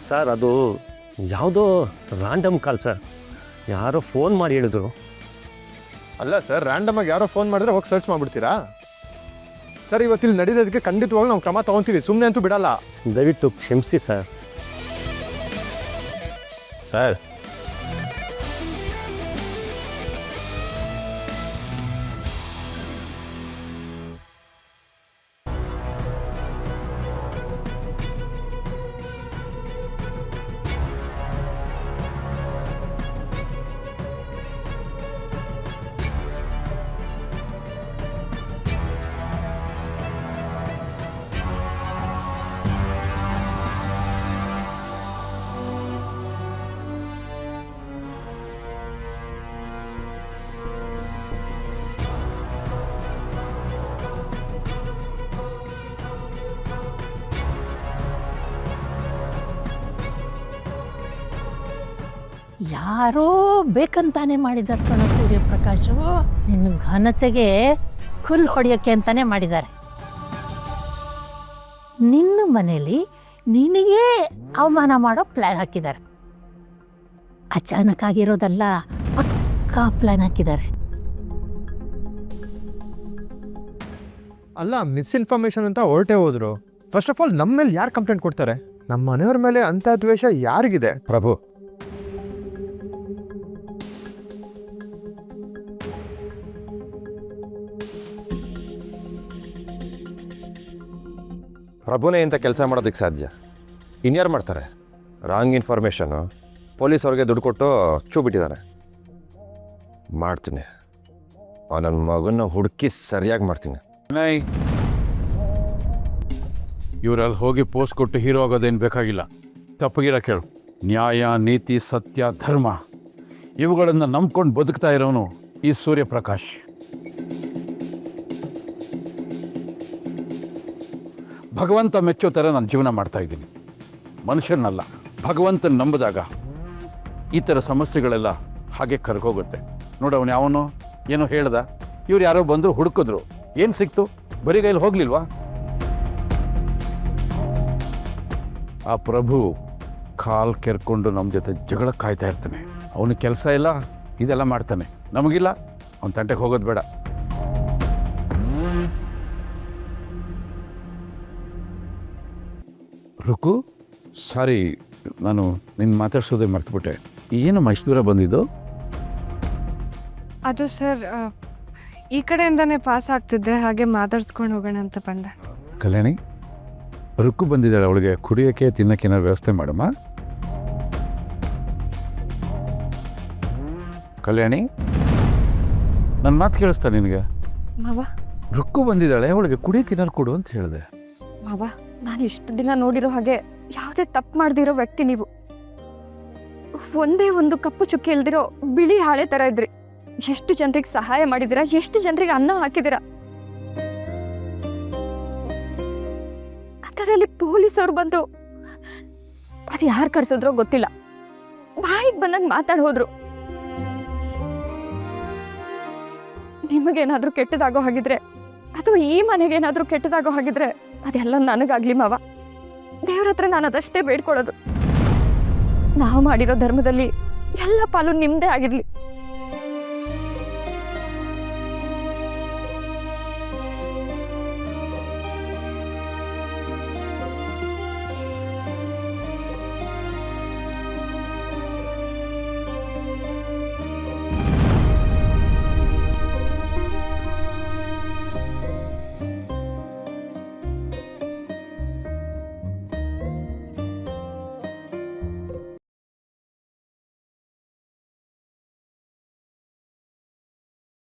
Sir ಅದು ಯಾವುದೋ random call sir, ಯಾರೋ ಫೋನ್ ಮಾಡಿ ಹೇಳಿದ್ರು. ಅಲ್ಲ ಸರ್, ರ್ಯಾಂಡಮಾಗಿ ಯಾರೋ ಫೋನ್ ಮಾಡಿದ್ರೆ ಹೋಗಿ ಸರ್ಚ್ ಮಾಡಿಬಿಡ್ತೀರಾ? ಸರ್, ಇವತ್ತಿಲ್ಲಿ ನಡೆಯೋದಕ್ಕೆ ಖಂಡಿತವಾಗ್ಲೂ ನಾವು ಕ್ರಮ ತೊಗೊತೀವಿ, ಸುಮ್ಮನೆ ಅಂತೂ ಬಿಡಲ್ಲ. ದಯವಿಟ್ಟು ಕ್ಷಮಿಸಿ ಸರ್. ಸರ್, ಯಾರೋ ಬೇಕಂತಾನೆ ಮಾಡಿದ್ದಾರೆ ಕಣ ಸೂರ್ಯಪ್ರಕಾಶು. ನಿನ್ನ ಘನತೆಗೆ ಕುಲ್ ಹೊಡೆಯೋಕ್ಕೆ ಅಂತಾನೆ ಮಾಡಿದ್ದಾರೆ. ನಿನ್ನ ಮನೇಲಿ ನಿನಗೇ ಅವಮಾನ ಮಾಡೋ ಪ್ಲ್ಯಾನ್ ಹಾಕಿದ್ದಾರೆ. ಅಚಾನಕ್ ಆಗಿರೋದಲ್ಲ, ಪಕ್ಕಾ ಪ್ಲ್ಯಾನ್ ಹಾಕಿದ್ದಾರೆ. ಅಲ್ಲ, ಮಿಸ್ಇನ್ಫಾರ್ಮೇಷನ್ ಅಂತ ಹೊರಟೆ ಹೋದ್ರು. ಫಸ್ಟ್ ಆಫ್ ಆಲ್, ನಮ್ಮ ಮೇಲೆ ಯಾರು ಕಂಪ್ಲೇಂಟ್ ಕೊಡ್ತಾರೆ? ನಮ್ಮ ಮನೆಯವ್ರ ಮೇಲೆ ಅಂಥ ದ್ವೇಷ ಯಾರಿಗಿದೆ? ಪ್ರಭು, ಪ್ರಭುನೇ ಇಂಥ ಕೆಲಸ ಮಾಡೋದಕ್ಕೆ ಸಾಧ್ಯ? ಇನ್ಯಾರು ಮಾಡ್ತಾರೆ? ರಾಂಗ್ ಇನ್ಫಾರ್ಮೇಷನು ಪೊಲೀಸ್ ಅವ್ರಿಗೆ ದುಡ್ಡು ಕೊಟ್ಟು ಚೂ ಬಿಟ್ಟಿದ್ದಾರೆ. ಮಾಡ್ತೀನಿ, ನನ್ನ ಮಗನ ಹುಡುಕಿ ಸರಿಯಾಗಿ ಮಾಡ್ತೀನಿ. ಇವರಲ್ಲಿ ಹೋಗಿ ಪೋಸ್ಟ್ ಕೊಟ್ಟು ಹೀರೋ ಆಗೋದೇನು ಬೇಕಾಗಿಲ್ಲ. ತಪ್ಪಗಿರ ಕೇಳು. ನ್ಯಾಯ, ನೀತಿ, ಸತ್ಯ, ಧರ್ಮ ಇವುಗಳನ್ನು ನಂಬ್ಕೊಂಡು ಬದುಕ್ತಾ ಇರೋನು ಈ ಸೂರ್ಯಪ್ರಕಾಶ್. ಭಗವಂತ ಮೆಚ್ಚೋ ಥರ ನಾನು ಜೀವನ ಮಾಡ್ತಾಯಿದ್ದೀನಿ. ಮನುಷ್ಯನಲ್ಲ, ಭಗವಂತನ ನಂಬಿದಾಗ ಈ ಥರ ಸಮಸ್ಯೆಗಳೆಲ್ಲ ಹಾಗೆ ಕರ್ಕೋಗುತ್ತೆ. ನೋಡು, ಅವನು ಯಾವನೋ ಏನೋ ಹೇಳ್ದ, ಇವ್ರು ಯಾರೋ ಬಂದರು, ಹುಡುಕಿದ್ರು, ಏನು ಸಿಕ್ತು? ಬರೀ ಕೈಲಿ ಹೋಗಲಿಲ್ವಾ? ಆ ಪ್ರಭು ಕಾಲು ಕೆರ್ಕೊಂಡು ನಮ್ಮ ಜೊತೆ ಜಗಳ ಕಾಯ್ತಾ ಇರ್ತಾನೆ. ಅವನಿಗೆ ಕೆಲಸ ಇಲ್ಲ, ಇದೆಲ್ಲ ಮಾಡ್ತಾನೆ. ನಮಗಿಲ್ಲ, ಅವನ ತಂಟೆಗೆ ಹೋಗೋದು ಬೇಡ. ರುಕು, ಸಾರಿ, ನಾನು ನಿನ್ನ ಮಾತಾಡ್ಸೋದೇ ಮರ್ತುಬಿಟ್ಟೆ. ಏನಮ್ಮ ಇಷ್ಟು ದೂರ ಬಂದಿದ್ದು? ಅದು ಸರ್, ಈ ಕಡೆಯಿಂದನೇ ಪಾಸ್ ಆಗ್ತಿದ್ದೆ, ಹಾಗೆ ಮಾತಾಡ್ಸ್ಕೊಂಡು ಹೋಗೋಣ ಅಂತ ಬಂದೆ. ಕಲ್ಯಾಣಿ, ರುಕ್ಕು ಬಂದಿದ್ದಾಳೆ, ಅವಳಿಗೆ ಕುಡಿಯೋಕ್ಕೆ ತಿನ್ನೋಕ್ಕೆ ಏನಾರು ವ್ಯವಸ್ಥೆ ಮಾಡಮ್ಮ. ಕಲ್ಯಾಣಿ, ನನ್ನ ಮಾತು ಕೇಳಿಸ್ತಾ ನಿನಗೆ? ಮಾವ, ರುಕ್ಕು ಬಂದಿದ್ದಾಳೆ, ಅವಳಿಗೆ ಕುಡಿಯೋಕ್ಕೆ ಏನಾರು ಕೊಡು ಅಂತ ಹೇಳಿದೆ. ಮಾವ, ನಾನು ಇಷ್ಟು ದಿನ ನೋಡಿರೋ ಹಾಗೆ ಯಾವುದೇ ತಪ್ಪು ಮಾಡದಿರೋ ವ್ಯಕ್ತಿ ನೀವು. ಒಂದೇ ಒಂದು ಕಪ್ಪು ಚುಕ್ಕಿ ಇಲ್ದಿರೋ ಬಿಳಿ ಹಾಳೆ ಥರ ಇದ್ರಿ. ಎಷ್ಟು ಜನರಿಗೆ ಸಹಾಯ ಮಾಡಿದ್ದೀರಾ, ಎಷ್ಟು ಜನರಿಗೆ ಅನ್ನ ಹಾಕಿದ್ದೀರಾ. ಅದರಲ್ಲಿ ಪೊಲೀಸವ್ರು ಬಂದು ಅದು ಯಾರು ಕರ್ಸಿದ್ರೋ ಗೊತ್ತಿಲ್ಲ, ಬಾಯಿಗೆ ಬಂದಂಗೆ ಮಾತಾಡಿ ಹೋದ್ರು. ನಿಮಗೇನಾದರೂ ಕೆಟ್ಟದಾಗೋ ಹಾಗಿದ್ರೆ, ಅಥವಾ ಈ ಮನೆಗೇನಾದರೂ ಕೆಟ್ಟದಾಗೋ ಹಾಗಿದ್ರೆ, ಅದೆಲ್ಲ ನನಗಾಗ್ಲಿ ಮಾವ. ದೇವ್ರ ಹತ್ರ ನಾನು ಅದಷ್ಟೇ ಬೇಡ್ಕೊಳ್ಳೋದು. ನಾವು ಮಾಡಿರೋ ಧರ್ಮದಲ್ಲಿ ಎಲ್ಲ ಪಾಲು ನಿಮ್ಮದೇ ಆಗಿರಲಿ.